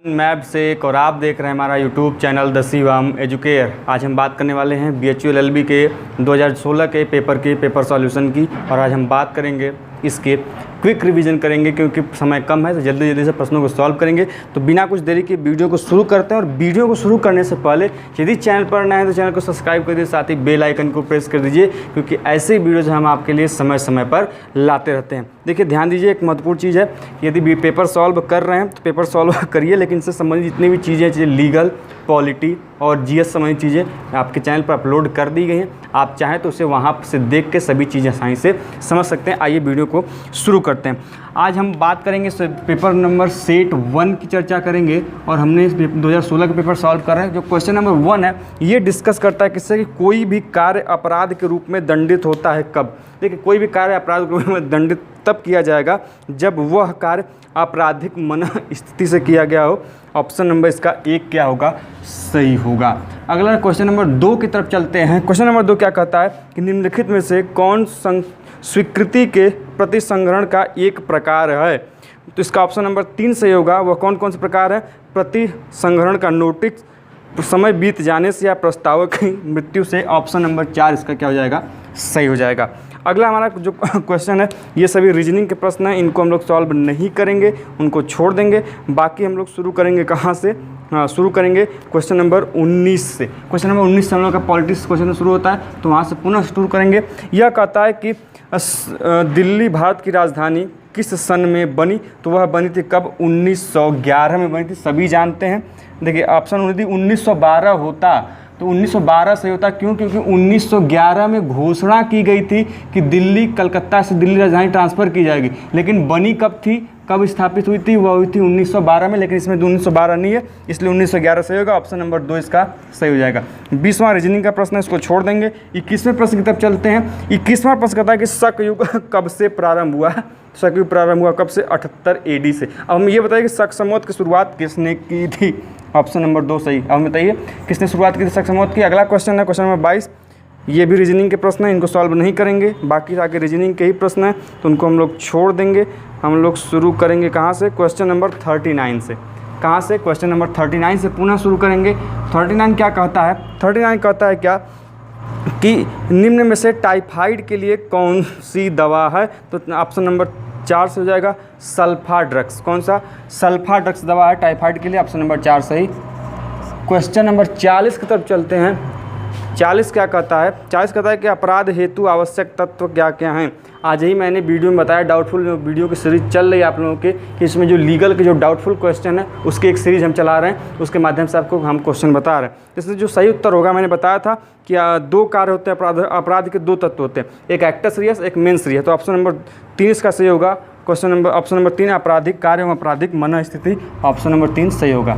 Map से एक और आप देख रहे हैं हमारा YouTube channel the Shivam educare. आज हम बात करने वाले हैं BHU LLB के 2016 के पेपर सॉल्यूशन की। और आज हम बात करेंगे इसके क्विक रिवीजन करेंगे क्योंकि समय कम है, तो जल्दी जल्दी से प्रश्नों को सॉल्व करेंगे। तो बिना कुछ देरी के वीडियो को शुरू करते हैं। और वीडियो को शुरू करने से पहले यदि चैनल पर नए हैं तो चैनल को सब्सक्राइब कर दीजिए, साथ ही बेल आइकन को प्रेस कर दीजिए क्योंकि ऐसे वीडियोज़ हम आपके लिए समय समय पर लाते रहते हैं। देखिए ध्यान दीजिए, एक महत्वपूर्ण चीज़ है, यदि भी पेपर सॉल्व कर रहे हैं तो पेपर सॉल्व करिए, लेकिन इससे संबंधित जितनी भी चीज़ें लीगल, पॉलिटी और GS संबंधित चीज़ें आपके चैनल पर अपलोड कर दी गई हैं। आप चाहें तो उसे वहाँ से देख के सभी चीज़ें आसानी से समझ सकते हैं। आइए वीडियो को शुरू करते हैं। आज हम बात करेंगे पेपर नंबर सेट 1 की चर्चा करेंगे। और हमने 2016 का पेपर सॉल्व कर रहे हैं। जो क्वेश्चन नंबर 1 है ये डिस्कस करता है किससे कि कोई भी कार्य अपराध के रूप में दंडित होता है कब। देखिए, कोई भी कार्य अपराध के रूप में दंडित तब किया जाएगा जब वह कार्य आपराधिक मन स्थिति से किया गया हो। ऑप्शन नंबर इसका 1 क्या होगा, सही होगा। अगला क्वेश्चन नंबर 2 की तरफ चलते हैं। क्वेश्चन नंबर 2 क्या कहता है कि निम्नलिखित में से कौन स्वीकृति के प्रतिसंग्रहण का एक प्रकार है। तो इसका ऑप्शन नंबर 3 सही होगा। वह कौन कौन से प्रकार है? प्रतिसंग्रहण का नोटिस, समय बीत जाने से या प्रस्तावक की मृत्यु से। ऑप्शन नंबर 4 इसका क्या हो जाएगा, सही हो जाएगा। अगला हमारा जो क्वेश्चन है ये सभी रीजनिंग के प्रश्न हैं, इनको हम लोग सॉल्व नहीं करेंगे, उनको छोड़ देंगे। बाकी हम लोग शुरू करेंगे कहाँ से? शुरू करेंगे क्वेश्चन नंबर 19 से। क्वेश्चन नंबर 19 से हम लोग का पॉलिटिक्स क्वेश्चन शुरू होता है, तो वहाँ से पुनः शुरू करेंगे। यह कहता है कि दिल्ली भारत की राजधानी किस सन में बनी? तो वह बनी थी कब? 1911 में बनी थी, सभी जानते हैं। देखिए ऑप्शन 1912 होता तो 1912 सही होता। क्यों? क्योंकि 1911 में घोषणा की गई थी कि दिल्ली कलकत्ता से दिल्ली राजधानी ट्रांसफ़र की जाएगी, लेकिन बनी कब थी, कब स्थापित हुई थी? वह हुई थी 1912 में, लेकिन इसमें 1912 नहीं है, इसलिए 1911 सही होगा। ऑप्शन नंबर 2 इसका सही हो जाएगा। 20वां रीजनिंग का प्रश्न है, इसको छोड़ देंगे। 21वें प्रश्न की तरफ चलते हैं। 21वां प्रश्न कहता है कि शक युग कब से प्रारंभ हुआ? शक युग प्रारंभ हुआ कब से? 78 AD से। अब हम ये बताइए कि शक समोत की शुरुआत किसने की थी? ऑप्शन नंबर 2 सही। अब बताइए किसने शुरुआत की थी शक समोत की? अगला क्वेश्चन है क्वेश्चन नंबर 22। ये भी रीजनिंग के प्रश्न हैं, इनको सॉल्व नहीं करेंगे। बाकी आगे रीजनिंग के ही प्रश्न हैं तो उनको हम लोग छोड़ देंगे। हम लोग शुरू करेंगे कहाँ से? क्वेश्चन नंबर 39 से। कहाँ से? क्वेश्चन नंबर 39 से पुनः शुरू करेंगे। 39 क्या कहता है? 39 कहता है क्या कि निम्न में से टाइफाइड के लिए कौन सी दवा है? तो ऑप्शन नंबर 4 से हो जाएगा सल्फा ड्रग्स। कौन सा? सल्फा ड्रग्स दवा है टाइफाइड के लिए। ऑप्शन नंबर 4 सही। क्वेश्चन नंबर 40 की तरफ चलते हैं। 40 क्या कहता है? 40 कहता है कि अपराध हेतु आवश्यक तत्व क्या क्या हैं। आज ही मैंने वीडियो में बताया, डाउटफुल वीडियो की सीरीज चल रही है आप लोगों के, कि इसमें जो लीगल के जो डाउटफुल क्वेश्चन है उसकी एक सीरीज हम चला रहे हैं, उसके माध्यम से आपको हम क्वेश्चन बता रहे हैं। इसमें जो सही उत्तर होगा, मैंने बताया था कि 2 कार्य होते हैं अपराध के, 2 तत्व होते हैं, एक एक्टस रियस, एक मेंस रियस। तो ऑप्शन नंबर 3 इसका सही होगा। ऑप्शन नंबर 3 आपराधिक कार्य एवं आपराधिक मन स्थिति। ऑप्शन नंबर 3 सही होगा।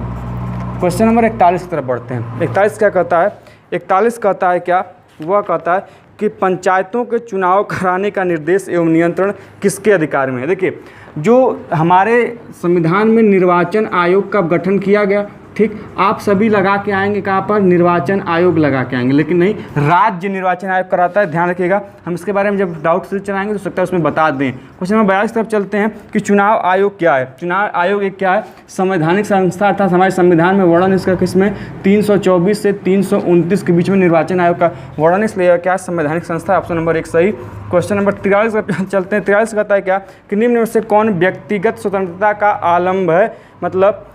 क्वेश्चन नंबर 41 की तरफ बढ़ते हैं। 41 क्या कहता है? 41 कहता है क्या? वह कहता है कि पंचायतों के चुनाव कराने का निर्देश एवं नियंत्रण किसके अधिकार में है? देखिए, जो हमारे संविधान में निर्वाचन आयोग का गठन किया गया, ठीक, आप सभी लगा के आएंगे कहाँ पर? निर्वाचन आयोग लगा के आएंगे, लेकिन नहीं, राज्य निर्वाचन आयोग कराता है। ध्यान रखिएगा, हम इसके बारे में जब डाउट सीरीज चलाएंगे तो सकता है उसमें बता दें। क्वेश्चन नंबर 42 तरफ चलते हैं कि चुनाव आयोग क्या है? चुनाव आयोग एक क्या है? संवैधानिक संस्था, अर्थात हमारे संविधान में वर्णन इसका किसमें 324 से 329 के बीच में निर्वाचन आयोग का वर्णन, इसलिए क्या संवैधानिक संस्था। ऑप्शन नंबर 1 सही। क्वेश्चन नंबर 43 तरफ चलते हैं। 43 कहता है क्या कि निम्न में से कौन व्यक्तिगत स्वतंत्रता का आलम्ब है? मतलब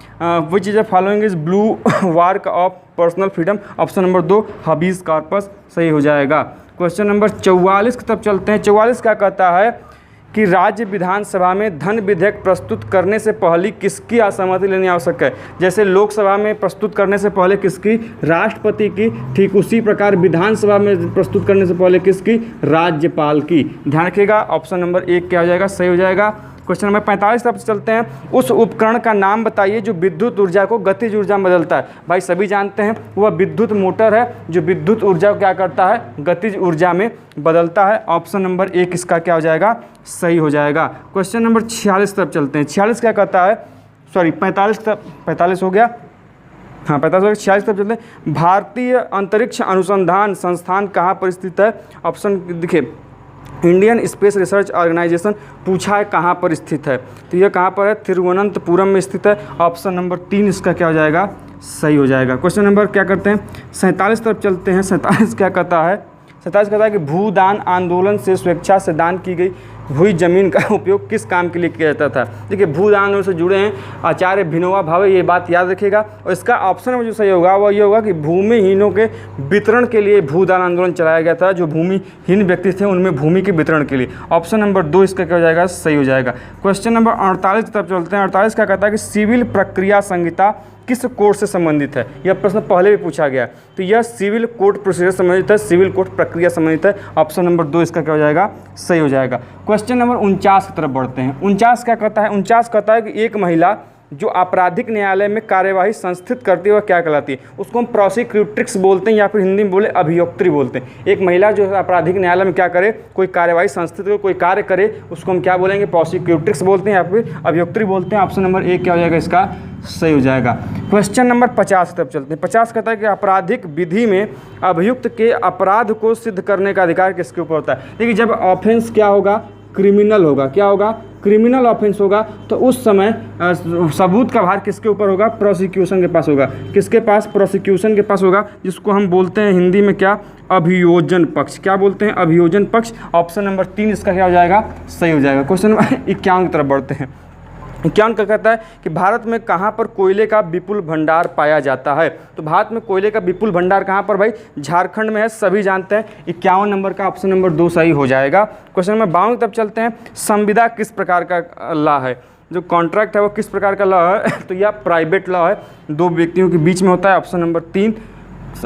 which is the following is bulwark of personal freedom. Option number 2 habeas corpus सही हो जाएगा। क्वेश्चन नंबर 44 की तरफ चलते हैं। 44 क्या कहता है कि राज्य विधानसभा में धन विधेयक प्रस्तुत करने से पहले किसकी असहमति लेनी आवश्यक है? जैसे लोकसभा में प्रस्तुत करने से पहले किसकी? राष्ट्रपति की। ठीक उसी प्रकार विधानसभा में प्रस्तुत करने से पहले किसकी? राज्यपाल की। ध्यान रखिएगा, ऑप्शन नंबर 1 क्या हो जाएगा, सही हो जाएगा। क्वेश्चन नंबर 45 तरफ चलते हैं। उस उपकरण का नाम बताइए जो विद्युत ऊर्जा को गतिज ऊर्जा में बदलता है। भाई सभी जानते हैं वह विद्युत मोटर है जो विद्युत ऊर्जा को क्या करता है? गतिज ऊर्जा में बदलता है। ऑप्शन नंबर 1 इसका क्या हो जाएगा, सही हो जाएगा। क्वेश्चन नंबर 46 तरफ चलते हैं। 46 क्या कहता है? सॉरी 45 हो गया, हाँ 45 हो गया। 46 तरफ चलते हैं। भारतीय अंतरिक्ष अनुसंधान संस्थान कहाँ पर स्थित है? ऑप्शन देखिए इंडियन स्पेस रिसर्च ऑर्गेनाइजेशन पूछा है कहाँ पर स्थित है, तो यह कहाँ पर है, तिरुवनंतपुरम में स्थित है। ऑप्शन नंबर 3 इसका क्या हो जाएगा, सही हो जाएगा। क्वेश्चन नंबर क्या करते हैं 47 तरफ चलते हैं। 47 क्या कहता है, 47 कहता है कि भूदान आंदोलन से स्वेच्छा से दान की गई हुई जमीन का उपयोग किस काम के लिए किया जाता था। देखिए भूदान आंदोलन से जुड़े हैं आचार्य विनोबा भावे, ये बात याद रखिएगा। और इसका ऑप्शन में जो सही होगा वो ये होगा कि भूमिहीनों के वितरण के लिए भूदान आंदोलन चलाया गया था। जो भूमिहीन व्यक्ति थे उनमें भूमि के वितरण के लिए। ऑप्शन नंबर 2 इसका क्या हो जाएगा, सही हो जाएगा। क्वेश्चन नंबर 48 की तरफ चलते हैं। 48 क्या कहता है कि सिविल प्रक्रिया संहिता किस कोड से संबंधित है। यह प्रश्न पहले भी पूछा गया, तो यह सिविल कोड प्रोसीजर संबंधित है, सिविल कोड प्रक्रिया संबंधित है। ऑप्शन नंबर 2 इसका क्या हो जाएगा, सही हो जाएगा। क्वेश्चन नंबर 49 की तरफ बढ़ते हैं। 49 क्या कहता है, 49 कहता है कि एक महिला जो आपराधिक न्यायालय में कार्यवाही संस्थित करती है वह क्या कहलाती है। उसको हम प्रोसिक्यूट्रिक्स बोलते हैं या फिर हिंदी में बोले अभियोक्त्री बोलते हैं। एक महिला जो आपराधिक न्यायालय में क्या करे, कोई कार्यवाही संस्थित करे, कोई कार्य करे, उसको हम क्या बोलेंगे, प्रोसिक्यूट्रिक्स बोलते हैं या फिर अभियोक्त्री बोलते हैं। ऑप्शन नंबर 1 क्या हो जाएगा, इसका सही हो जाएगा। क्वेश्चन नंबर 50 तक चलते हैं। 50 कहता है कि आपराधिक विधि में अभियुक्त के अपराध को सिद्ध करने का अधिकार किसके ऊपर होता है। देखिए जब ऑफेंस क्या होगा, क्रिमिनल होगा, क्या होगा, क्रिमिनल ऑफेंस होगा, तो उस समय सबूत का भार किसके ऊपर होगा, प्रोसिक्यूशन के पास होगा। किसके पास, प्रोसिक्यूशन के पास होगा, जिसको हम बोलते हैं हिंदी में क्या, अभियोजन पक्ष। क्या बोलते हैं, अभियोजन पक्ष। ऑप्शन नंबर 3 इसका क्या हो जाएगा, सही हो जाएगा। क्वेश्चन नंबर 51 की तरफ बढ़ते हैं। 51 का कहता है कि भारत में कहाँ पर कोयले का विपुल भंडार पाया जाता है। तो भारत में कोयले का विपुल भंडार कहाँ पर भाई, झारखंड में है, सभी जानते हैं। 51 नंबर का ऑप्शन नंबर 2 सही हो जाएगा। क्वेश्चन नंबर 52 की तरफ चलते हैं। संविदा किस प्रकार का लॉ है, जो कॉन्ट्रैक्ट है वो किस प्रकार का लॉ है, तो यह प्राइवेट लॉ है, 2 व्यक्तियों के बीच में होता है। ऑप्शन नंबर 3,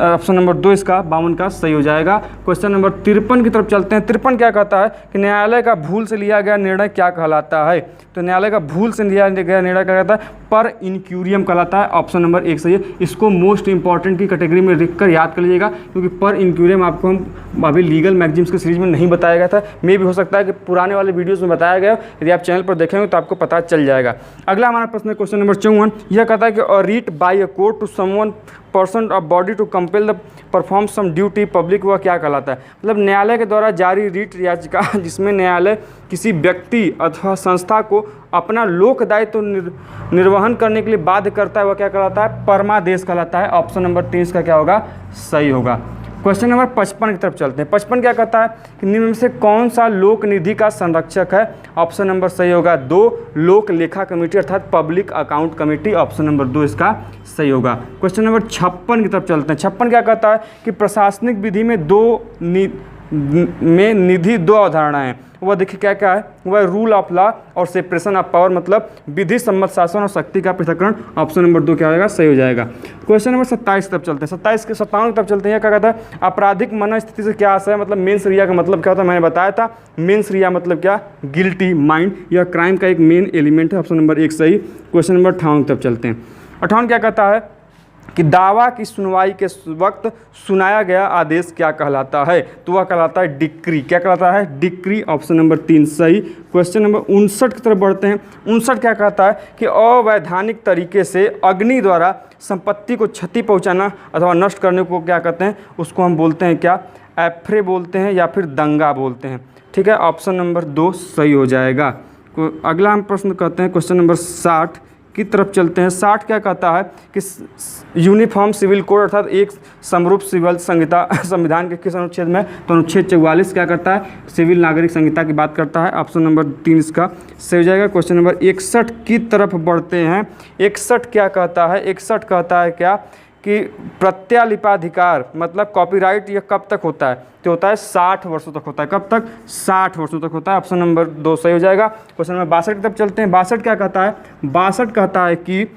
ऑप्शन नंबर 2 इसका 52 का सही हो जाएगा। क्वेश्चन नंबर 53 की तरफ चलते हैं। 53 क्या कहता है कि न्यायालय का भूल से लिया गया निर्णय क्या कहलाता है। तो न्यायालय का भूल से लिया गया निर्णय क्या कहता है, पर इंक्यूरियम कहलाता है। ऑप्शन नंबर 1 सही है। इसको मोस्ट इंपॉर्टेंट की कैटेगरी में लिख कर याद कर लीजिएगा, क्योंकि पर इंक्यूरियम आपको हम अभी लीगल मैगजीम्स के सीरीज में नहीं बताया गया था। मे भी हो सकता है कि पुराने वाले वीडियोज़ में बताया गया, यदि आप चैनल पर देखेंगे तो आपको पता चल जाएगा। अगला हमारा प्रश्न है क्वेश्चन नंबर 54। यह कहता है कि a writ by a court to someone person of body to compel the perform some duty public, वह क्या कहलाता है। मतलब न्यायालय के द्वारा जारी रीट याचिका जिसमें न्यायालय किसी व्यक्ति अथवा संस्था को अपना लोक दायित्व निर्वहन करने के लिए बाध्य करता है, वह क्या कहलाता है, परमादेश कहलाता है। ऑप्शन नंबर 3 इसका क्या होगा, सही होगा। क्वेश्चन नंबर 55 की तरफ चलते हैं। 55 क्या कहता है कि निम्न में से कौन सा लोक निधि का संरक्षक है। ऑप्शन नंबर सही होगा 2, लोक लेखा कमेटी अर्थात public account committee. Option number 2 इसका सही होगा। क्वेश्चन नंबर 56 की तरफ चलते हैं। 56 क्या कहता है कि प्रशासनिक विधि में निधि 2 अवधारणाएं हैं। वह देखिए क्या क्या है, वह रूल ऑफ लॉ और सेपरेशन ऑफ पावर, मतलब विधि सम्मत शासन और शक्ति का पृथक्करण। ऑप्शन नंबर 2 क्या होगा, सही हो जाएगा। क्वेश्चन नंबर 27 तब चलते हैं। 27 के 57 तब चलते हैं। क्या कहता है, आपराधिक मनस्थिति से क्या आशय है, मतलब मेंस रिया का मतलब क्या होता है, मैंने बताया था। मेंस रिया मतलब क्या, गिल्टी माइंड, यह क्राइम का एक मेन एलिमेंट है। ऑप्शन नंबर 1 सही। क्वेश्चन नंबर 58 तब चलते हैं। 58 क्या कहता है कि दावा की सुनवाई के वक्त सुनाया गया आदेश क्या कहलाता है। तो वह कहलाता है डिक्री। क्या कहलाता है, डिक्री। ऑप्शन नंबर 3 सही। क्वेश्चन नंबर 59 की तरफ बढ़ते हैं। 59 क्या कहता है कि अवैधानिक तरीके से अग्नि द्वारा संपत्ति को क्षति पहुंचाना अथवा नष्ट करने को क्या कहते हैं, उसको हम बोलते हैं क्या, एफ्रे बोलते हैं या फिर दंगा बोलते हैं। ठीक है, ऑप्शन नंबर 2 सही हो जाएगा। अगला हम प्रश्न करते हैं क्वेश्चन नंबर 60 की तरफ चलते हैं। 60 क्या कहता है कि यूनिफॉर्म सिविल कोड अर्थात एक समरूप सिविल संहिता संविधान के किस अनुच्छेद में, तो अनुच्छेद 44 क्या करता है, सिविल नागरिक संहिता की बात करता है। ऑप्शन नंबर 3 इसका सही हो जाएगा। क्वेश्चन नंबर 61 की तरफ बढ़ते हैं। 61 क्या कहता है, 61 कहता है क्या कि प्रत्यालिपाधिकार मतलब कॉपीराइट यह कब तक होता है, तो होता है 60 वर्षों तक होता है। कब तक, 60 वर्षों तक होता है। ऑप्शन नंबर 2 सही हो जाएगा। क्वेश्चन नंबर 62 की तरफ चलते हैं। 62 क्या कहता है, 62 कहता है कि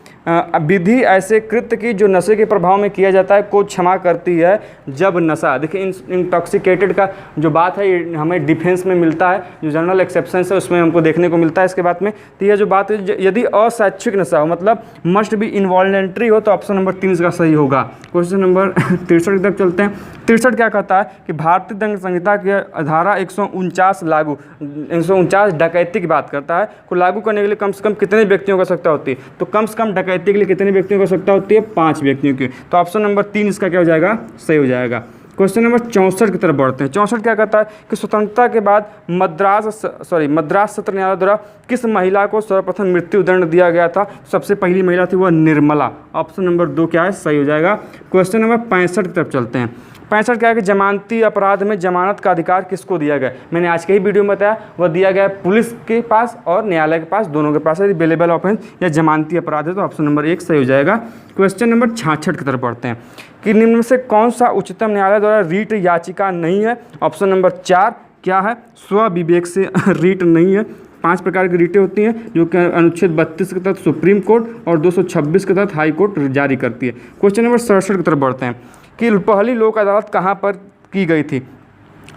विधि ऐसे कृत्य की जो नशे के प्रभाव में किया जाता है को क्षमा करती है जब नशा, देखिए इंटॉक्सिकेटेड का जो बात है ये हमें डिफेंस में मिलता है, जो जनरल एक्सेप्शन है उसमें हमको देखने को मिलता है इसके बाद में। तो यह जो बात है यदि अशैक्षिक नशा हो मतलब मस्ट बी इनवॉलंटरी हो, तो ऑप्शन नंबर 3 इसका सही होगा। क्वेश्चन नंबर 63 की तरफ चलते हैं। 63 क्या कहता है कि भारतीय दंड संहिता की धारा 149 लागू 149 डकैती की बात करता है, को लागू करने के लिए कम से कम कितने व्यक्तियों की आवश्यकता होती है, तो कम से कम डकैती के लिए कितने व्यक्तियों की आवश्यकता होती है, 5 व्यक्तियों की। तो ऑप्शन नंबर 3 इसका क्या हो जाएगा, सही हो जाएगा। क्वेश्चन नंबर 64 की तरफ बढ़ते हैं। 64 क्या कहता है कि स्वतंत्रता के बाद मद्रास सत्र न्यायालय द्वारा किस महिला को सर्वप्रथम मृत्यु दंड दिया गया था? सबसे पहली महिला थी वह निर्मला। ऑप्शन नंबर 2 क्या है? सही हो जाएगा। क्वेश्चन नंबर 65 की तरफ चलते हैं। 65 क्या है कि जमानती अपराध में जमानत का अधिकार किसको दिया गया? मैंने आज के ही वीडियो में बताया, वह दिया गया है पुलिस के पास और न्यायालय के पास, दोनों के पास है। बेलेबल ऑफेंस या जमानती अपराध है तो ऑप्शन नंबर 1 सही हो जाएगा। क्वेश्चन नंबर 66 की तरफ बढ़ते हैं कि निम्न में से कौन सा उच्चतम न्यायालय द्वारा रीट याचिका नहीं है? ऑप्शन नंबर 4 क्या है? स्वविवेक से रीट नहीं है। 5 प्रकार की रीटें होती हैं जो कि अनुच्छेद 32 के तहत सुप्रीम कोर्ट और 226 के तहत हाई कोर्ट जारी करती है। क्वेश्चन नंबर 67 की तरफ बढ़ते हैं कि पहली लोक अदालत कहाँ पर की गई थी?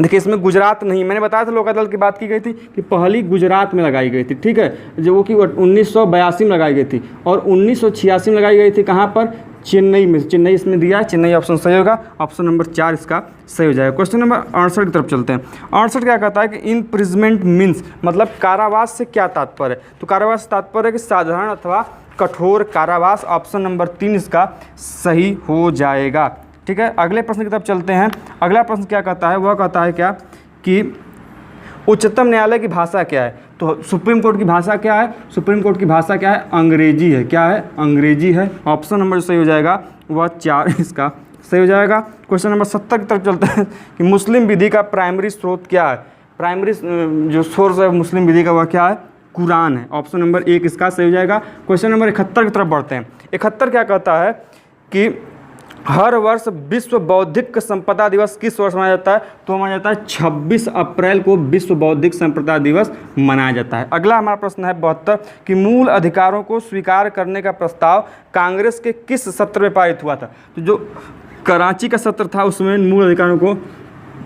देखिए इसमें गुजरात नहीं, मैंने बताया था लोक अदालत की बात की गई थी कि पहली गुजरात में लगाई गई थी, ठीक है, जो कि 1982 में लगाई गई थी और 1986 में लगाई गई थी। कहाँ पर? चेन्नई में। चेन्नई इसमें दिया है, चेन्नई ऑप्शन सही होगा। ऑप्शन नंबर 4 इसका सही हो जाएगा। क्वेश्चन नंबर 68 की तरफ चलते हैं। 68 क्या कहता है कि इम्प्रिजमेंट मीन्स मतलब कारावास से क्या तात्पर्य है? तो कारावास से तात्पर्य है कि साधारण अथवा कठोर कारावास। ऑप्शन नंबर 3 इसका सही हो जाएगा, ठीक है। अगले प्रश्न की तरफ चलते हैं। अगला प्रश्न क्या कहता है? वह कहता है क्या कि उच्चतम न्यायालय की भाषा क्या है? तो सुप्रीम कोर्ट की भाषा क्या है? सुप्रीम कोर्ट की भाषा क्या है? अंग्रेजी है। क्या है? अंग्रेजी है। ऑप्शन नंबर सही हो जाएगा वह 4 इसका सही हो जाएगा। क्वेश्चन नंबर 70 की तरफ चलते हैं कि मुस्लिम विधि का प्राइमरी स्रोत क्या है? प्राइमरी जो सोर्स है मुस्लिम विधि का वह क्या है? कुरान है। ऑप्शन नंबर 1 इसका सही हो जाएगा। क्वेश्चन नंबर 71 की तरफ बढ़ते हैं। 71 क्या कहता है कि हर वर्ष विश्व बौद्धिक संपदा दिवस किस वर्ष मनाया जाता है? तो मनाया जाता है 26 अप्रैल को विश्व बौद्धिक संपदा दिवस मनाया जाता है। अगला हमारा प्रश्न है 72 कि मूल अधिकारों को स्वीकार करने का प्रस्ताव कांग्रेस के किस सत्र में पारित हुआ था? तो जो कराची का सत्र था उसमें मूल अधिकारों को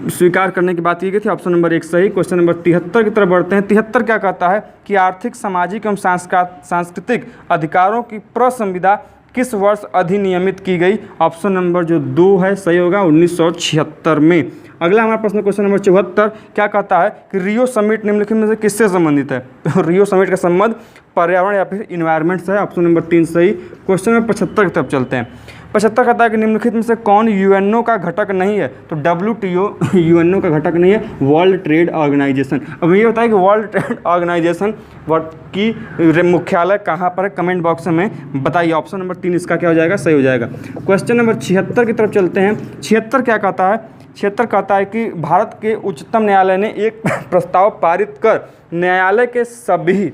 स्वीकार करने की बात की गई थी। ऑप्शन नंबर 1 सही। क्वेश्चन नंबर 73 की तरफ बढ़ते हैं। 73 क्या कहता है कि आर्थिक, सामाजिक एवं सांस्कृतिक अधिकारों की प्रसंविदा किस वर्ष अधिनियमित की गई? ऑप्शन नंबर जो 2 है सही होगा, 1976 में। अगला हमारा प्रश्न क्वेश्चन नंबर 74 क्या कहता है कि रियो समिट निम्नलिखित में से किससे संबंधित है? तो रियो समिट का संबंध पर्यावरण या फिर इन्वायरमेंट से है। ऑप्शन नंबर 3 सही। क्वेश्चन नंबर 75 की तरफ चलते हैं। 75 कहता है कि निम्नलिखित में से कौन यूएनओ का घटक नहीं है? तो WTO यूएनओ का घटक नहीं है, वर्ल्ड ट्रेड ऑर्गेनाइजेशन। अब ये बताया कि वर्ल्ड ट्रेड ऑर्गेनाइजेशन की मुख्यालय कहाँ पर है? कमेंट बॉक्स में बताइए। ऑप्शन नंबर 3 इसका क्या हो जाएगा? सही हो जाएगा। क्वेश्चन नंबर 76 की तरफ चलते हैं। 76 क्या कहता है? 76 कहता है कि भारत के उच्चतम न्यायालय ने एक प्रस्ताव पारित कर न्यायालय के सभी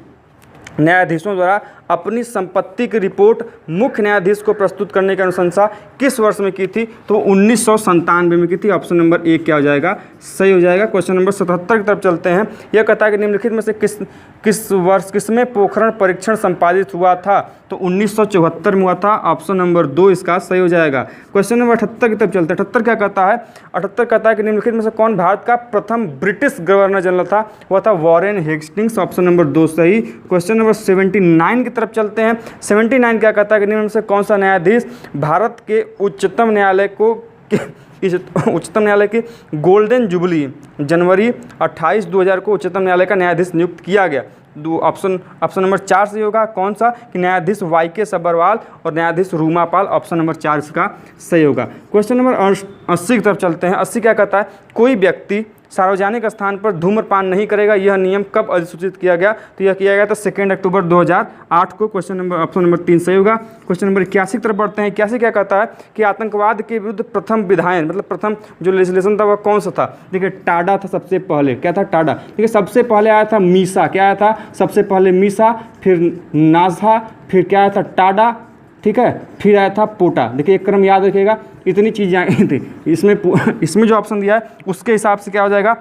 न्यायाधीशों द्वारा अपनी संपत्ति की रिपोर्ट मुख्य न्यायाधीश को प्रस्तुत करने की अनुशंसा किस वर्ष में की थी? तो 1997 में की थी। ऑप्शन नंबर 1 क्या हो जाएगा? सही हो जाएगा। क्वेश्चन नंबर 77 की तरफ चलते हैं। यह कहता है कि निम्नलिखित में से किसमें पोखरण परीक्षण संपादित हुआ था? तो 1974 में हुआ था। ऑप्शन नंबर 2 इसका सही हो जाएगा। क्वेश्चन नंबर 78 की तरफ चलते हैं। 78 क्या कहता है? 78 कहता है कि निम्नलिखित में से कौन भारत का प्रथम ब्रिटिश गवर्नर जनरल था? वह था वॉरेन हेस्टिंग्स। ऑप्शन नंबर 2 सही। क्वेश्चन नंबर 79 की तरफ चलते हैं। 79 क्या कहता है कि निम्न में से कौन सा न्यायाधीश भारत के उच्चतम न्यायालय की गोल्डन जुबली जनवरी 28, 2000 को उच्चतम न्यायालय का न्यायाधीश नियुक्त किया गया? ऑप्शन नंबर 4 सही होगा। कौन सा? कि न्यायाधीश YK सब्बरवाल और न्यायाधीश रूमापाल। ऑप्शन नंबर 4 इसका सही होगा। क्वेश्चन नंबर 80 की तरफ चलते हैं। 80 क्या कहता है? कोई व्यक्ति सार्वजनिक स्थान पर धूम्रपान नहीं करेगा। यह नियम कब अधिसूचित किया गया? तो यह किया गया था 2 अक्टूबर 2008 को। ऑप्शन नंबर 3 सही होगा। क्वेश्चन नंबर 81 की तरफ बढ़ते हैं। 81 क्या कहता है कि आतंकवाद के विरुद्ध प्रथम विधायन मतलब प्रथम जो लेजिस्लेशन था वह कौन सा था? देखिए टाडा था सबसे पहले। क्या था? टाडा। देखिए सबसे पहले आया था मीसा। क्या आया था? सबसे पहले मीसा, फिर नाज़ा, फिर क्या आया था? टाडा, ठीक है, फिर आया था पोटा। देखिए एक क्रम याद रखिएगा, इतनी चीज़ें आई थी। इसमें जो ऑप्शन दिया है उसके हिसाब से क्या हो जाएगा?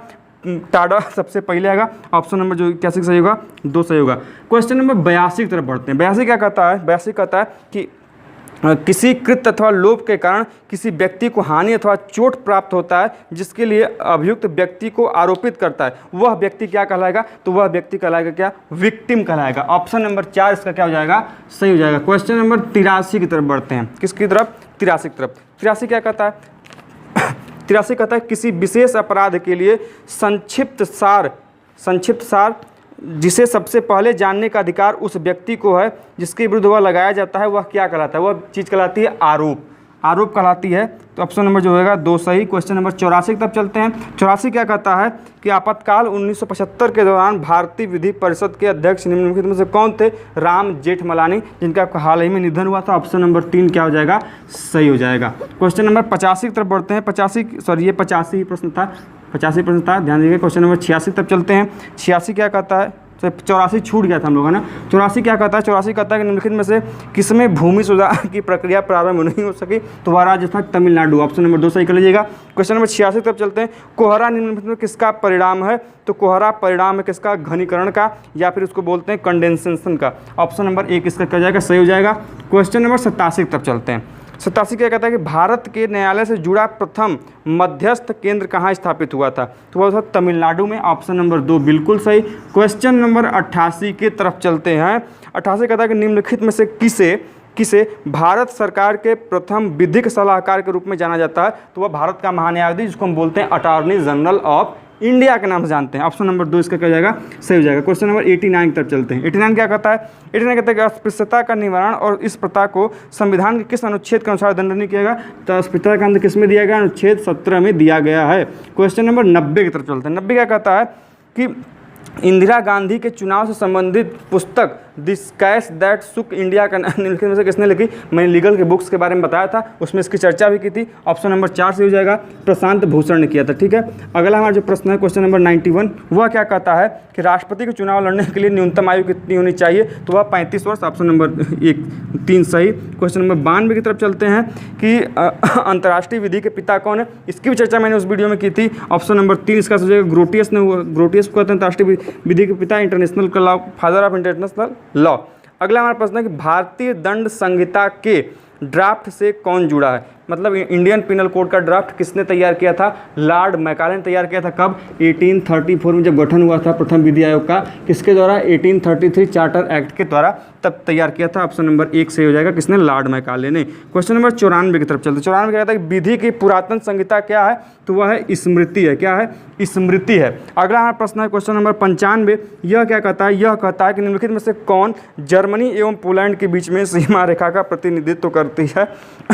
टाडा सबसे पहले आएगा। ऑप्शन नंबर जो 81 सही होगा, 2 सही होगा। क्वेश्चन नंबर 82 की तरफ बढ़ते हैं। 82 क्या कहता है? 82 कहता है कि किसी कृत्य अथवा लोभ के कारण किसी व्यक्ति को हानि अथवा चोट प्राप्त होता है जिसके लिए अभियुक्त व्यक्ति को आरोपित करता है, वह व्यक्ति क्या कहलाएगा? तो वह व्यक्ति कहलाएगा क्या? विक्टिम कहलाएगा। ऑप्शन नंबर 4 इसका क्या हो जाएगा? सही हो जाएगा। क्वेश्चन नंबर 83 की तरफ बढ़ते हैं। किसकी तरफ? 83 की तरफ। 83 क्या कहता है? 83 कहता है किसी विशेष अपराध के लिए संक्षिप्त सार जिसे सबसे पहले जानने का अधिकार उस व्यक्ति को है जिसके विरुद्ध वह लगाया जाता है, वह क्या कहलाता है? वह चीज़ कहलाती है आरोप। आरोप कहलाती है। तो ऑप्शन नंबर जो होगा 2 सही। क्वेश्चन नंबर 84 की तरफ चलते हैं। 84 क्या कहता है कि आपातकाल 1975 के दौरान भारतीय विधि परिषद के अध्यक्ष निम्नलिखित में से कौन थे? राम जेठमलानी, जिनका हाल ही में निधन हुआ था। ऑप्शन नंबर 3 क्या हो जाएगा? सही हो जाएगा। क्वेश्चन नंबर 85 की तरफ बढ़ते हैं। 85 ही प्रश्न था, 85 प्रश्न था, ध्यान दीजिए। क्वेश्चन नंबर 86 तक चलते हैं। 86 क्या कहता है? 84 छूट गया था हम लोग, है ना। 84 क्या कहता है? 84 कहता है कि निम्नलिखित में से किसमें भूमि सुधार की प्रक्रिया प्रारंभ नहीं हो सकी? तो वह राज्य था तमिलनाडु। ऑप्शन नंबर 2 सही कर लीजिएगा। क्वेश्चन नंबर 86 तक चलते हैं। कोहरा निम्नलिखित में किसका परिणाम है? तो कोहरा परिणाम है किसका? घनीकरण का, या फिर उसको बोलते हैं कंडेंसेशन का। ऑप्शन नंबर 1 इसका क्या जाएगा? सही हो जाएगा। क्वेश्चन नंबर 87 की तरफ चलते हैं। 87 क्या कहता है कि भारत के न्यायालय से जुड़ा प्रथम मध्यस्थ केंद्र कहाँ स्थापित हुआ था? तो वह था तमिलनाडु में। ऑप्शन नंबर 2 बिल्कुल सही। क्वेश्चन नंबर 88 की तरफ चलते हैं। 88 कहता है कि निम्नलिखित में से किसे भारत सरकार के प्रथम विधिक सलाहकार के रूप में जाना जाता है? तो वह भारत का महान्यायाधीश, जिसको हम बोलते हैं अटॉर्नी जनरल ऑफ इंडिया के नाम से जानते हैं। ऑप्शन नंबर 2 इसका क्या जाएगा? सही हो जाएगा। क्वेश्चन नंबर 89 की तरफ चलते हैं। 89 क्या कहता है? 89 कहता है कि अस्पृश्यता का निवारण और इस प्रथा को संविधान के किस अनुच्छेद के अनुसार दंडनीय किया गया? तो अस्पृश्यता का अंत किस में दिया गया? अनुच्छेद 17 में दिया गया है। क्वेश्चन नंबर 90 की तरफ चलते हैं। 90 क्या कहता है कि इंदिरा गांधी के चुनाव से संबंधित पुस्तक this cash that Shuk India का निम्नलिखित में से किसने लिखी? मैंने लीगल के बुक्स के बारे में बताया था, उसमें इसकी चर्चा भी की थी। ऑप्शन नंबर 4 से हो जाएगा। प्रशांत भूषण ने किया था। ठीक है, अगला हमारा जो प्रश्न है क्वेश्चन नंबर 91, वह क्या कहता है कि राष्ट्रपति के चुनाव लड़ने के लिए न्यूनतम आयु कितनी होनी चाहिए? तो वह 35 वर्ष। ऑप्शन नंबर 3 सही। क्वेश्चन नंबर 92 की तरफ चलते हैं कि अंतर्राष्ट्रीय विधि के पिता कौन है? इसकी भी चर्चा मैंने उस वीडियो में की थी। ऑप्शन नंबर 3 इसका हो जाएगा। ग्रोटियस को कहते हैं अंतर्राष्ट्रीय विधि के पिता, international law, father of international law. अगला हमारा प्रश्न है कि भारतीय दंड संहिता के ड्राफ्ट से कौन जुड़ा है? मतलब इंडियन पिनल कोड का ड्राफ्ट किसने तैयार किया था? लॉर्ड मैकाले ने तैयार किया था। कब? 1834 में जब गठन हुआ था प्रथम विधि आयोग का। किसके द्वारा? 1833 चार्टर एक्ट के द्वारा तब तैयार किया था। ऑप्शन नंबर 1 से हो जाएगा। किसने? लॉर्ड मैकाले ने। क्वेश्चन नंबर 94 की तरफ चलते। 94 क्या कहता है कि विधि की पुरातन संहिता क्या है? तो वह है स्मृति है। क्या है? स्मृति है। अगला हमारा प्रश्न है क्वेश्चन नंबर 95। यह क्या कहता है? यह कहता है कि निम्नलिखित में से कौन जर्मनी एवं पोलैंड के बीच में सीमा रेखा का प्रतिनिधित्व करती है?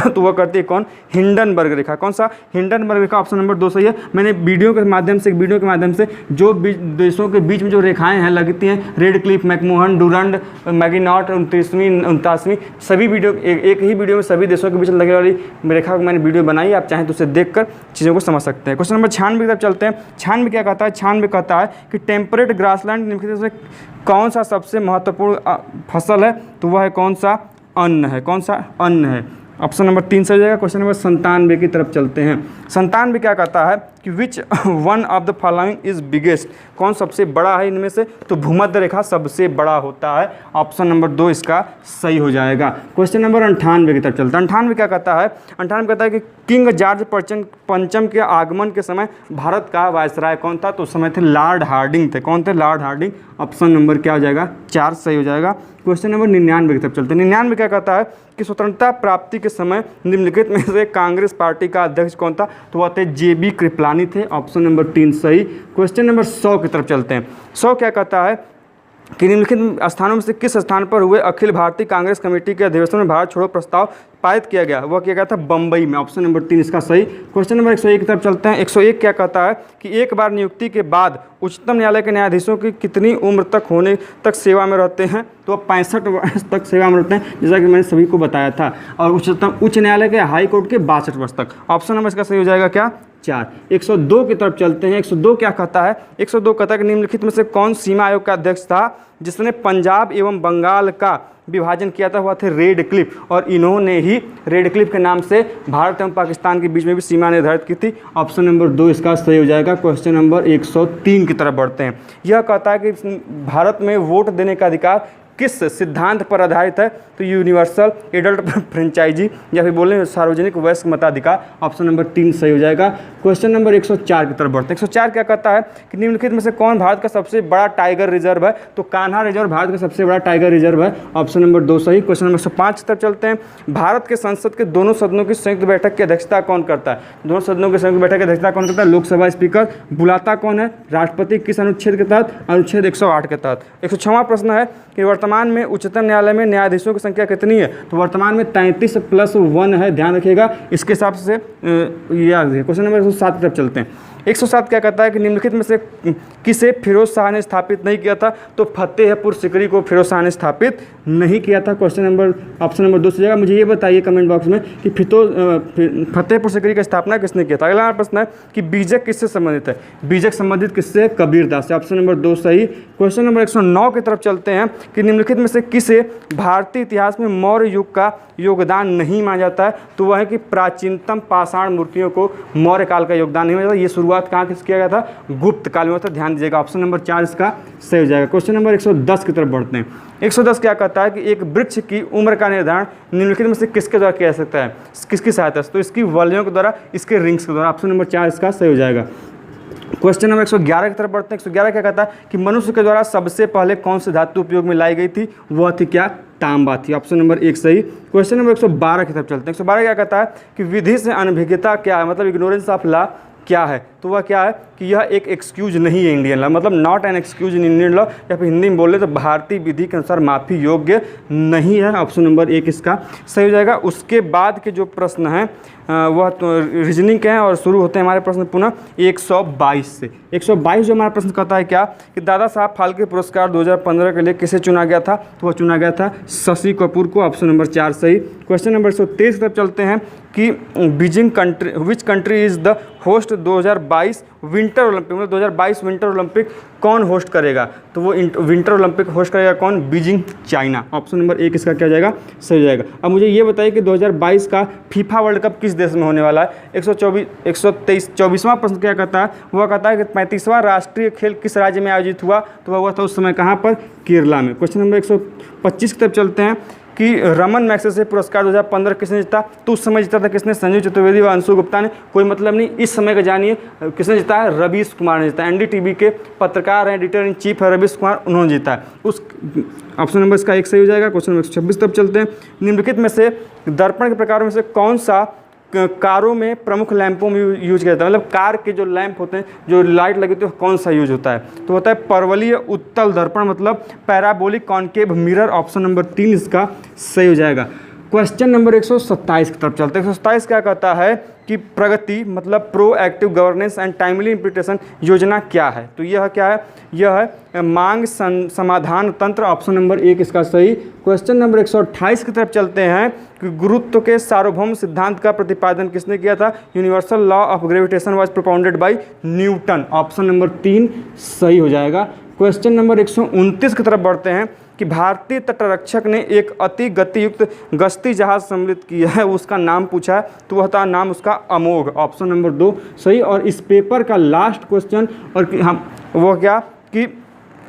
तो वह करती है कौन? हिंडनबर्ग रेखा। कौन सा? हिंडनबर्ग रेखा। ऑप्शन नंबर 2 सही है। मैंने वीडियो के माध्यम से जो देशों के बीच में जो रेखाएं हैं लगती हैं, Radcliffe, McMahon, Durand, Maginot, 29वीं, 89वीं, सभी वीडियो एक ही वीडियो में सभी देशों के बीच लगने वाली रेखा को मैंने वीडियो बनाई। आप चाहें तो उसे देखकर चीज़ों को समझ सकते हैं। क्वेश्चन नंबर 96 की तरफ चलते हैं। 96 क्या कहता है? 96 कहता है कि टेम्परेट ग्रासलैंड निम्नलिखित में कौन सा सबसे महत्वपूर्ण फसल है? तो वह है कौन सा? अन्न है। कौन सा? अन्न है। ऑप्शन नंबर 3 से हो जाएगा। क्वेश्चन नंबर 97 की तरफ चलते हैं। 97 क्या कहता है कि which one of the following is biggest? कौन सबसे बड़ा है इनमें से? तो भूमध्य रेखा सबसे बड़ा होता है। ऑप्शन नंबर 2 इसका सही हो जाएगा। क्वेश्चन नंबर 98 की तरफ चलते हैं। 98 क्या कहता है? 98 कहता है कि किंग जॉर्ज पंचम के आगमन के समय भारत का वायसराय कौन था? तो उस समय थे लॉर्ड हार्डिंग थे। कौन थे? Lord Hardinge. ऑप्शन नंबर क्या हो जाएगा? 4 सही हो जाएगा। क्वेश्चन नंबर 99 की तरफ चलते हैं। 99 क्या कहता है कि स्वतंत्रता प्राप्ति के समय निम्नलिखित में से कांग्रेस पार्टी का अध्यक्ष कौन था? तो वह थे JB कृपलानी थे। ऑप्शन नंबर 3 सही। क्वेश्चन नंबर 100 की तरफ चलते हैं। 100 क्या कहता है कि निम्नलिखित स्थानों में से किस स्थान पर हुए अखिल भारतीय कांग्रेस कमेटी के अधिवेशन में भारत छोड़ो प्रस्ताव पारित किया गया? वह किया गया था बम्बई में। ऑप्शन नंबर 3 इसका सही। क्वेश्चन नंबर 101 की तरफ चलते हैं। 101 क्या कहता है कि एक बार नियुक्ति के बाद उच्चतम न्यायालय के न्यायाधीशों की कितनी उम्र तक होने तक सेवा में रहते हैं? तो 65 वर्ष तक सेवा में रहते हैं, जैसा कि मैंने सभी को बताया था। और उच्च न्यायालय के हाई कोर्ट के 62 वर्ष तक। ऑप्शन नंबर इसका सही हो जाएगा क्या? 4। 102 की तरफ चलते हैं। 102 क्या कहता है? 102 कहता है कि निम्नलिखित में से कौन सीमा आयोग का अध्यक्ष था जिसने पंजाब एवं बंगाल का विभाजन किया था? वह थे रेड क्लिफ। और इन्होंने ही रेड क्लिफ के नाम से भारत एवं पाकिस्तान के बीच में भी सीमा निर्धारित की थी। ऑप्शन नंबर 2 इसका सही हो जाएगा। क्वेश्चन नंबर 103 की तरफ बढ़ते हैं। यह कहता है कि भारत में वोट देने का अधिकार किस सिद्धांत पर आधारित है? तो यूनिवर्सल एडल्ट फ्रेंचाइजी, या फिर बोलें सार्वजनिक वयस्क मताधिकार। ऑप्शन नंबर 3 सही हो जाएगा। क्वेश्चन नंबर 104 की तरफ बढ़ते हैं। 104 क्या कहता है कि निम्नलिखित में से कौन भारत का सबसे बड़ा टाइगर रिजर्व है? तो कान्हा रिजर्व भारत का सबसे बड़ा टाइगर रिजर्व है। ऑप्शन नंबर 2 सही। क्वेश्चन नंबर 105 की तरफ चलते हैं। भारत के संसद के दोनों सदनों की संयुक्त बैठक की अध्यक्षता कौन करता है? दोनों सदनों की संयुक्त बैठक की अध्यक्षता कौन करता है? लोकसभा स्पीकर। बुलाता कौन है? राष्ट्रपति। किस अनुच्छेद के तहत? अनुच्छेद 108 के तहत। 106वां प्रश्न है कि वर्तमान वर्तमान में उच्चतम न्यायालय में न्यायाधीशों की संख्या कितनी है? तो वर्तमान में 33 + 1 है, ध्यान रखिएगा। इसके हिसाब से याद रखिए। क्वेश्चन नंबर 107 की तरफ चलते हैं। 107 क्या कहता है कि निम्नलिखित में से किसे फिरोज शाह ने स्थापित नहीं किया था? तो फतेहपुर सीकरी को फिरोज शाह ने स्थापित नहीं किया था। क्वेश्चन नंबर ऑप्शन नंबर 2 से जाएगा। मुझे ये बताइए कमेंट बॉक्स में कि फतेहपुर सीकरी की स्थापना किसने किया था। अगला प्रश्न है कि बीजक किससे संबंधित है? बीजक संबंधित किससे? कबीरदास से। ऑप्शन नंबर 2 सही। क्वेश्चन नंबर 109 की तरफ चलते हैं कि निम्नलिखित में से किसे भारतीय इतिहास में मौर्य युग का योगदान नहीं माना जाता है? तो वह है कि प्राचीनतम पाषाण मूर्तियों को मौर्य काल का योगदान नहीं माना जाता। ये शुरुआत कहाँ किस किया गया था? गुप्त काल में हुआ था। ध्यान दीजिएगा, ऑप्शन नंबर 4 इसका सही हो जाएगा। क्वेश्चन नंबर 110 की तरफ बढ़ते हैं। 110 क्या कहता है कि एक वृक्ष की उम्र का निर्धारण निम्नलिखित में से किसके द्वारा किया जा सकता है? किसकी सहायता से? तो इसकी वलयों के द्वारा, इसके रिंग्स के द्वारा। ऑप्शन नंबर 4 इसका सही हो जाएगा। क्वेश्चन नंबर 111 की तरफ बढ़ते हैं। 111 क्या कहता है कि मनुष्य के द्वारा सबसे पहले कौन सी धातु उपयोग में लाई गई थी? वह थी क्या? तांबा थी। ऑप्शन नंबर 1 सही। क्वेश्चन नंबर 112 की तरफ चलते हैं। 112 क्या कहता है कि विधि से अनभिज्ञता क्या है? मतलब इग्नोरेंस ऑफ लॉ क्या है? तो वह क्या है कि यह एक एक्सक्यूज नहीं है इंडियन लॉ, मतलब not an excuse in Indian law, या फिर हिंदी में बोले तो भारतीय विधि के अनुसार माफ़ी योग्य नहीं है। ऑप्शन नंबर 1 इसका सही हो जाएगा। उसके बाद के जो प्रश्न हैं वह तो रीजनिंग के हैं और शुरू होते हैं हमारे प्रश्न पुनः 122 से। 122 जो हमारा प्रश्न कहता है क्या कि दादा साहब फाल्के पुरस्कार 2015 के लिए किसे चुना गया था? तो वह चुना गया था शशि कपूर को। ऑप्शन नंबर 4 सही। क्वेश्चन नंबर 123 की तरफ चलते हैं कि Beijing country which country is the host 2022 winter Olympic, मतलब 2022 विंटर ओलंपिक कौन होस्ट करेगा? तो वो विंटर ओलंपिक होस्ट करेगा कौन? Beijing, China. ऑप्शन नंबर 1 इसका क्या हो जाएगा? सही हो जाएगा। अब मुझे ये बताइए कि 2022 का फीफा वर्ल्ड कप किस देश में होने वाला है? 124वां प्रश्न क्या कहता है? वह कहता है कि 35वां राष्ट्रीय खेल किस राज्य में आयोजित हुआ? तो वह हुआ था उस समय कहाँ पर? केरला में। क्वेश्चन नंबर 125 की तरफ चलते हैं कि रमन मैग्सेसे पुरस्कार 2015 किसने जीता? तो उस समय जीता था किसने? संजीव चतुर्वेदी व अंशु गुप्ता ने। कोई मतलब नहीं, इस समय का जानिए किसने जीता है? रवीश कुमार ने जीता है। एनडीटीवी के पत्रकार हैं, एडिटर इन चीफ है रवीश कुमार, उन्होंने जीता है। उस ऑप्शन नंबर इसका 1 सही हो जाएगा। क्वेश्चन नंबर 126 तब चलते हैं। निम्नलिखित में से दर्पण के प्रकारों में से कौन सा कारों में प्रमुख लैंपों में यूज किया जाता है? मतलब कार के जो लैंप होते हैं, जो लाइट लगी होती है, कौन सा यूज होता है? तो होता है परवलीय उत्तल दर्पण, मतलब parabolic concave mirror. Option number 3 इसका सही हो जाएगा। क्वेश्चन नंबर 127 की तरफ चलते हैं। 127 क्या कहता है कि प्रगति मतलब proactive governance and timely implementation योजना क्या है? तो यह क्या है? यह है मांग समाधान तंत्र। ऑप्शन नंबर 1 इसका सही। क्वेश्चन नंबर 128 की तरफ चलते हैं कि गुरुत्व के सार्वभौम सिद्धांत का प्रतिपादन किसने किया था? Universal law of gravitation was propounded bye Newton. Option number 3 सही हो जाएगा। क्वेश्चन नंबर 129 की तरफ बढ़ते हैं कि भारतीय तटरक्षक ने एक अति गतियुक्त गश्ती जहाज सम्मिलित किया है, उसका नाम पूछा है, तो वह था नाम उसका अमोघ। ऑप्शन नंबर 2 सही। और इस पेपर का लास्ट क्वेश्चन और हम वो क्या कि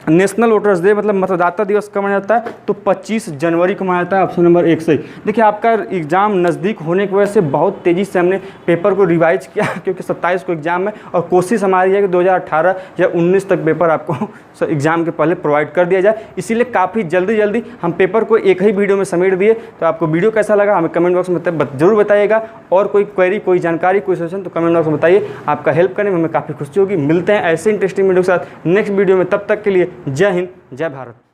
नेशनल वोटर्स डे मतलब मतदाता दिवस कब मनाया जाता है? तो 25 जनवरी को मनाया जाता है। ऑप्शन नंबर 1 सही। देखिए आपका एग्ज़ाम नज़दीक होने की वजह से बहुत तेज़ी से हमने पेपर को रिवाइज किया क्योंकि 27 को एग्ज़ाम है और कोशिश हमारी है कि 2018 या 19 तक पेपर आपको एग्ज़ाम के पहले प्रोवाइड कर दिया जाए। इसीलिए काफ़ी जल्दी हम पेपर को एक ही वीडियो में समेट दिए। तो आपको वीडियो कैसा लगा हमें कमेंट बॉक्स में जरूर बताइएगा। और कोई क्वेरी, कोई जानकारी, कोई सजेशन तो कमेंट बॉक्स में बताइए। आपका हेल्प करने में हमें काफ़ी खुशी होगी। मिलते हैं ऐसे इंटरेस्टिंग वीडियो के साथ नेक्स्ट वीडियो में। तब तक के लिए जय हिंद, जय भारत।